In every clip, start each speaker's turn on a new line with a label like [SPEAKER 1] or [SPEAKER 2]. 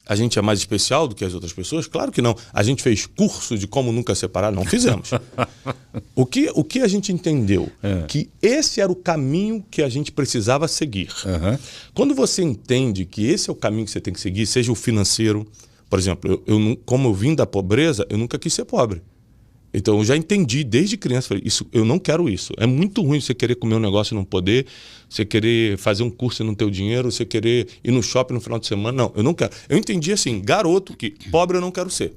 [SPEAKER 1] A gente é mais especial do que as outras pessoas? Claro que não. A gente fez curso de como nunca separar? Não fizemos. O que a gente entendeu? Que esse era o caminho que a gente precisava seguir. Quando você entende que esse é o caminho que você tem que seguir, seja o financeiro, por exemplo, como eu vim da pobreza, eu nunca quis ser pobre. Então eu já entendi desde criança, falei, eu não quero isso. É muito ruim você querer comer um negócio e não poder, você querer fazer um curso e não ter o dinheiro, você querer ir no shopping no final de semana. Não, eu não quero. Eu entendi assim, garoto, que pobre eu não quero ser.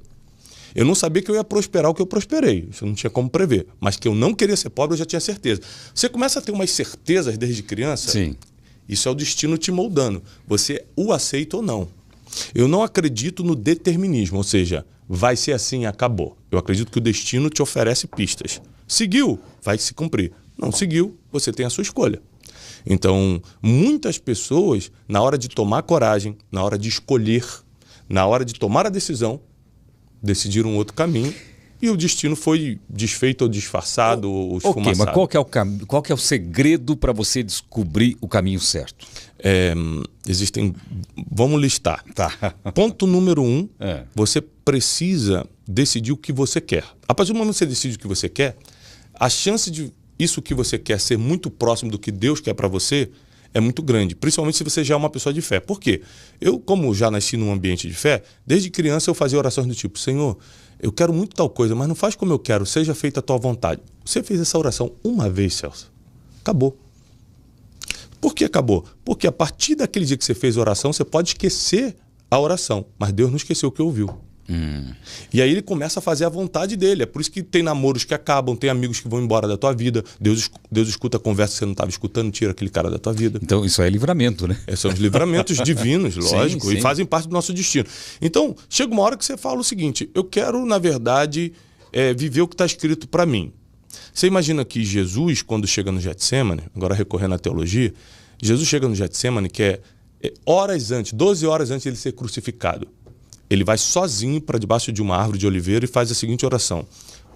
[SPEAKER 1] Eu não sabia que eu ia prosperar o que eu prosperei, isso eu não tinha como prever. Mas que eu não queria ser pobre, eu já tinha certeza. Você começa a ter umas certezas desde criança,
[SPEAKER 2] Sim.
[SPEAKER 1] Isso é o destino te moldando. Você o aceita ou não. Eu não acredito no determinismo, ou seja, vai ser assim, acabou. Eu acredito que o destino te oferece pistas. Seguiu, vai se cumprir. Não seguiu, você tem a sua escolha. Então, muitas pessoas, na hora de tomar coragem, na hora de escolher, na hora de tomar a decisão, decidiram outro caminho e o destino foi desfeito ou disfarçado ou esfumaçado.
[SPEAKER 2] Mas qual que é o segredo para você descobrir o caminho certo?
[SPEAKER 1] Existem... Vamos listar.
[SPEAKER 2] Tá.
[SPEAKER 1] Ponto número 1, você precisa decidir o que você quer. A partir do momento que você decide o que você quer, a chance de isso que você quer ser muito próximo do que Deus quer para você é muito grande, principalmente se você já é uma pessoa de fé. Por quê? Eu, como já nasci num ambiente de fé, desde criança eu fazia orações do tipo, Senhor, eu quero muito tal coisa, mas não faz como eu quero, seja feita a tua vontade. Você fez essa oração uma vez, Celso. Acabou. Por que acabou? Porque a partir daquele dia que você fez a oração, você pode esquecer a oração, mas Deus não esqueceu o que ouviu. E aí ele começa a fazer a vontade dele. É por isso que tem namoros que acabam, tem amigos que vão embora da tua vida. Deus escuta a conversa que você não estava escutando, tira aquele cara da tua vida.
[SPEAKER 2] Então isso é livramento, né?
[SPEAKER 1] São os livramentos divinos, lógico,
[SPEAKER 2] sim.
[SPEAKER 1] E fazem parte do nosso destino. Então, chega uma hora que você fala o seguinte, eu quero, na verdade, viver o que está escrito para mim. Você imagina que Jesus, quando chega no Getsemane, agora recorrendo à teologia, Jesus chega no Getsemane, que é horas antes, 12 horas antes de ele ser crucificado. Ele vai sozinho para debaixo de uma árvore de oliveira e faz a seguinte oração.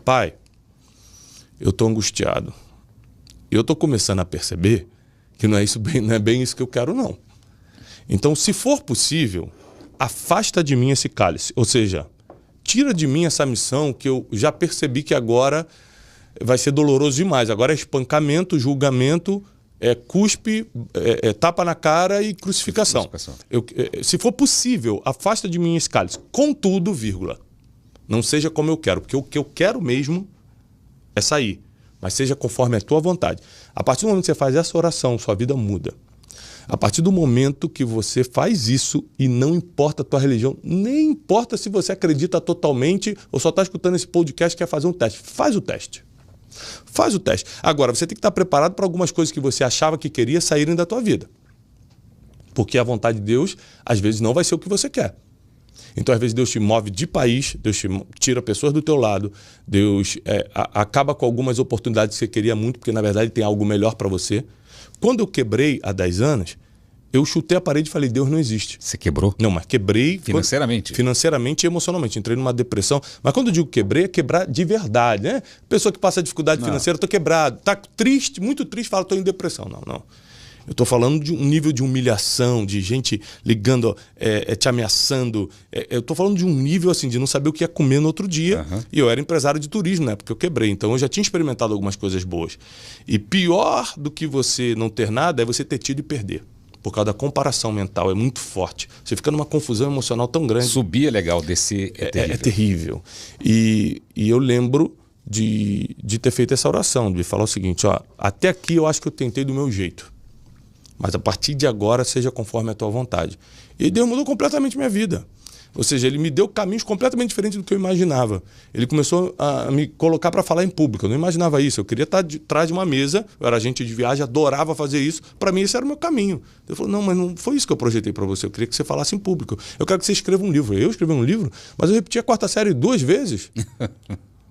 [SPEAKER 1] Pai, eu estou angustiado. Eu estou começando a perceber que não é bem isso que eu quero, não. Então, se for possível, afasta de mim esse cálice. Ou seja, tira de mim essa missão que eu já percebi que agora vai ser doloroso demais. Agora é espancamento, julgamento, cuspe, tapa na cara e crucificação. Se for possível, afasta de mim esse cálice. Contudo, vírgula, não seja como eu quero, porque o que eu quero mesmo é sair, mas seja conforme a tua vontade. A partir do momento que você faz essa oração, sua vida muda. A partir do momento que você faz isso e não importa a tua religião, nem importa se você acredita totalmente ou só está escutando esse podcast e quer fazer um teste, faz o teste. Faz o teste. Agora, você tem que estar preparado para algumas coisas que você achava que queria saírem da tua vida. Porque a vontade de Deus, às vezes, não vai ser o que você quer. Então, às vezes, Deus te move de país, Deus te tira pessoas do teu lado, Deus acaba com algumas oportunidades que você queria muito, porque, na verdade, tem algo melhor para você. Quando eu quebrei há 10 anos, eu chutei a parede e falei, Deus não existe.
[SPEAKER 2] Você quebrou?
[SPEAKER 1] Não, mas quebrei...
[SPEAKER 2] Financeiramente?
[SPEAKER 1] Financeiramente e emocionalmente. Entrei numa depressão. Mas quando eu digo quebrei, é quebrar de verdade, né? Pessoa que passa dificuldade financeira, estou quebrado. Está triste, muito triste, fala, estou em depressão. Não. Eu estou falando de um nível de humilhação, de gente ligando, te ameaçando. Eu estou falando de um nível assim, de não saber o que ia comer no outro dia. E eu era empresário de turismo, né? Porque eu quebrei. Então eu já tinha experimentado algumas coisas boas. E pior do que você não ter nada é você ter tido e perder. Por causa da comparação mental, é muito forte. Você fica numa confusão emocional tão grande.
[SPEAKER 2] Subir é legal, descer é terrível.
[SPEAKER 1] É terrível. E eu lembro de ter feito essa oração, de falar o seguinte, até aqui eu acho que eu tentei do meu jeito. Mas a partir de agora, seja conforme a tua vontade. E Deus mudou completamente minha vida. Ou seja, ele me deu caminhos completamente diferentes do que eu imaginava. Ele começou a me colocar para falar em público. Eu não imaginava isso. Eu queria estar de trás de uma mesa. Eu era agente de viagem, adorava fazer isso. Para mim, esse era o meu caminho. Ele falou, não, mas não foi isso que eu projetei para você. Eu queria que você falasse em público. Eu quero que você escreva um livro. Eu escrevi um livro, mas eu repeti a 4ª série 2 vezes.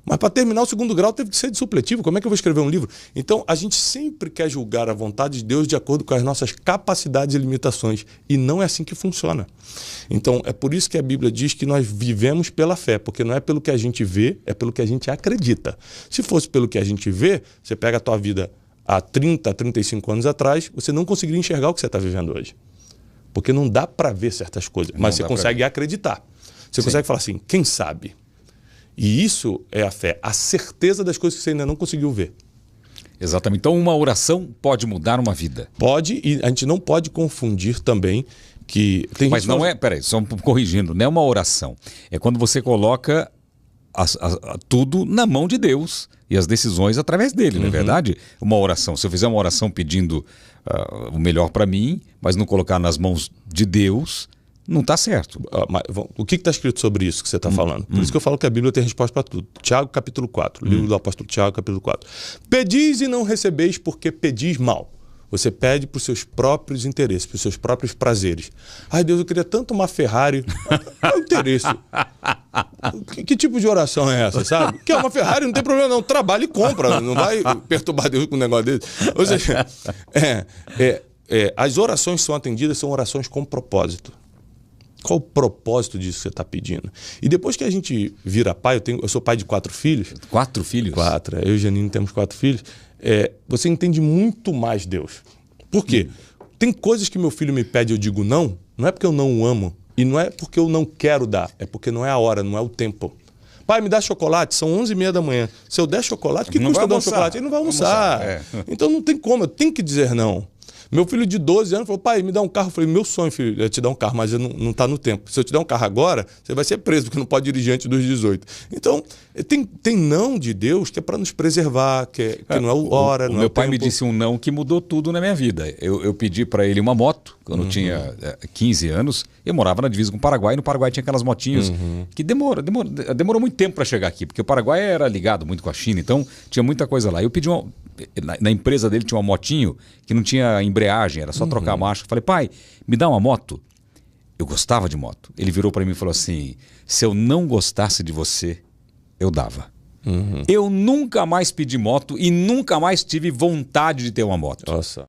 [SPEAKER 1] Mas para terminar o 2º grau teve que ser de supletivo. Como é que eu vou escrever um livro? Então, a gente sempre quer julgar a vontade de Deus de acordo com as nossas capacidades e limitações. E não é assim que funciona. Então, é por isso que a Bíblia diz que nós vivemos pela fé. Porque não é pelo que a gente vê, é pelo que a gente acredita. Se fosse pelo que a gente vê, você pega a tua vida há 30, 35 anos atrás, você não conseguiria enxergar o que você está vivendo hoje. Porque não dá para ver certas coisas, mas você consegue acreditar. Você consegue falar assim, quem sabe? E isso é a fé, a certeza das coisas que você ainda não conseguiu ver.
[SPEAKER 2] Exatamente. Então uma oração pode mudar uma vida.
[SPEAKER 1] Pode, e a gente não pode confundir também que...
[SPEAKER 2] Mas não é, peraí, só corrigindo, não é uma oração. É quando você coloca tudo na mão de Deus e as decisões através dele, não é verdade? Uma oração. Se eu fizer uma oração pedindo o melhor para mim, mas não colocar nas mãos de Deus, não está certo.
[SPEAKER 1] O que está escrito sobre isso que você está falando? Por isso que eu falo que a Bíblia tem resposta para tudo. Tiago, capítulo 4. Livro do apóstolo Tiago, capítulo 4. Pedis e não recebeis porque pedis mal. Você pede para os seus próprios interesses, para os seus próprios prazeres. Ai, Deus, eu queria tanto uma Ferrari. Qual é o interesse? Que tipo de oração é essa, sabe? Que é uma Ferrari, não tem problema não. Trabalha e compra. Não vai perturbar Deus com um negócio desse. Ou seja, as orações são atendidas, são orações com propósito. Qual o propósito disso que você está pedindo? E depois que a gente vira pai, eu sou pai de 4 filhos.
[SPEAKER 2] 4 filhos?
[SPEAKER 1] 4. Eu e o Janine temos 4 filhos. Você entende muito mais Deus. Por quê? Tem coisas que meu filho me pede e eu digo não é porque eu não o amo. E não é porque eu não quero dar. É porque não é a hora, não é o tempo. Pai, me dá chocolate, são 11h30 da manhã. Se eu der chocolate, o que custa dar um chocolate? Ele não vai almoçar. Então não tem como, eu tenho que dizer não. Meu filho de 12 anos falou, pai, me dá um carro. Eu falei, meu sonho, filho, é te dar um carro, mas não está no tempo. Se eu te der um carro agora, você vai ser preso, porque não pode dirigir antes dos 18. Então, tem não de Deus que é para nos preservar, que não é o hora, não é o
[SPEAKER 2] meu pai
[SPEAKER 1] tempo.
[SPEAKER 2] me disse um não que mudou tudo na minha vida. Eu pedi para ele uma moto, quando eu tinha 15 anos. Eu morava na divisa com o Paraguai, e no Paraguai tinha aquelas motinhas que demorou muito tempo para chegar aqui, porque o Paraguai era ligado muito com a China, então tinha muita coisa lá. Eu pedi na empresa dele tinha uma motinho que não tinha embreagem, era só trocar a marcha. Eu falei, pai, me dá uma moto. Eu gostava de moto. Ele virou para mim e falou assim, se eu não gostasse de você, eu dava. Eu nunca mais pedi moto e nunca mais tive vontade de ter uma moto.
[SPEAKER 1] Nossa.